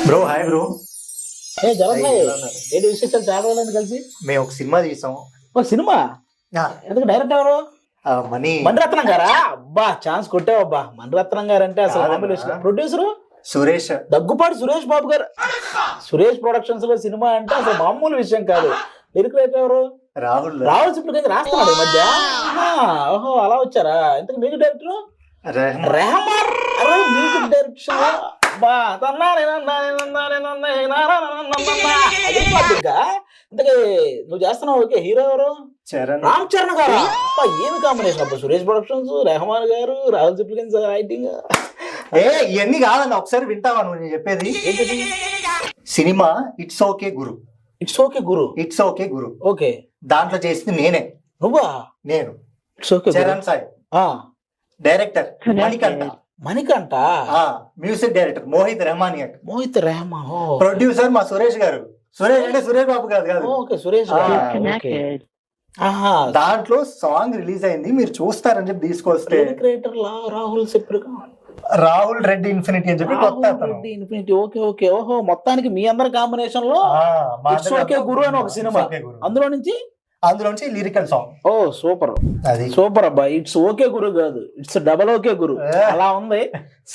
Bro hi bro. ఏంటి విశేషాలు చాలా రోజులు కలిసి మేము ఒక సినిమా తీసాం. ఓ సినిమా ఎందుకు డైరెక్టర్ ఎవరు? మణిరత్నం గారా? అబ్బా ఛాన్స్ కొట్టావు అబ్బా. మణిరత్నం గారు అంటే అసలు ప్రొడ్యూసర్ సురేష్, దగ్గుపాటి సురేష్ బాబు గారు. సురేష్ ప్రొడక్షన్స్ లో సినిమా అంటే అసలు మామూలు విషయం కాదు. లిరిక్ రైటర్ ఎవరు? రాహుల్ సిప్లిగంజ్ రాస్తున్నాడు ఈ మధ్య. ఓహో అలా వచ్చారా? ఇంతకు మ్యూజిక్ డైరెక్టర్ రెహమాన్. అరే మ్యూజిక్ డైరెక్షన్ ఇంతకీ నువ్వు చేస్తున్నావు. ఓకే, హీరో ఎవరు? రామ్ చరణ్ గారు. ఏమి కాంబినేషన్ అబ్బా. సురేష్ ప్రొడక్షన్స్, రెహమాన్ గారు, రాహుల్ సిప్లిగంజ్ రైటింగ్. ఇవన్నీ కాదన్న, ఒకసారి వింటావా నువ్వు నేను చెప్పేది? ఏంటది? సినిమా ఇట్స్ ఓకే గురు. ఇట్స్ ఓకే గురు. ఇట్స్ ఓకే గురు. ఓకే, దాంట్లో చేసింది నేనే. నువ్వా? నేను. It's okay Charan Sai. Director Manikanta. Music director Mohit రెహమానియట్. మోహిత్ రెహమాన్. ప్రొడ్యూసర్ మా సురేష్ గారు. సురేష్ అంటే సురేష్ బాబు కాదు కాదు. ఓకే, సురేష్. దాంట్లో సాంగ్ రిలీజ్ అయింది, మీరు చూస్తారని చెప్పి తీసుకొస్తే రాహుల్ రెడ్డి ఇన్ఫినిటీ అని చెప్పి కొత్త ఇన్ఫినిటీ. Okay okay. ఓహో, మొత్తానికి మీ అందరి కాంబినేషన్ లో ఇట్స్ ఓకే గురు అని ఒక సినిమా. అందులో నుంచి లిరికల్ సాంగ్. ఓ సూపర్, అది సూపర్ అబ్బా. ఇట్స్ ఓకే గురు కాదు, ఇట్స్ డబల్ ఓకే గురు. అలా ఉంది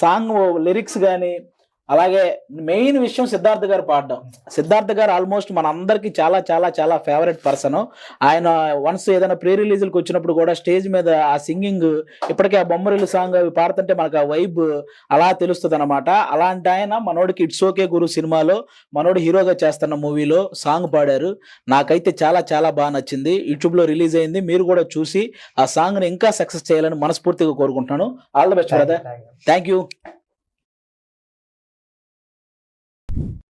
సాంగ్ లిరిక్స్ గానీ. అలాగే మెయిన్ విషయం సిద్ధార్థ్ గారు పాడడం. సిద్ధార్థ్ గారు ఆల్మోస్ట్ మన అందరికి చాలా చాలా చాలా ఫేవరెట్ పర్సన్. ఆయన వన్స్ ఏదైనా ప్రీ రిలీజ్లకు వచ్చినప్పుడు కూడా స్టేజ్ మీద ఆ సింగింగ్, ఇప్పటికే ఆ బొమ్మరిల్లు సాంగ్ అవి పాడుతుంటే మనకు ఆ వైబ్ అలా తెలుస్తుంది అనమాట. అలాంటి ఆయన మనోడికి ఇట్స్ ఓకే గురు సినిమాలో మనోడు హీరోగా చేస్తున్న మూవీలో సాంగ్ పాడారు. నాకైతే చాలా చాలా బాగా నచ్చింది. యూట్యూబ్ లో రిలీజ్ అయింది, మీరు కూడా చూసి ఆ సాంగ్ ని ఇంకా సక్సెస్ చేయాలని మనస్ఫూర్తిగా కోరుకుంటున్నాను. All the best brother. Thank you.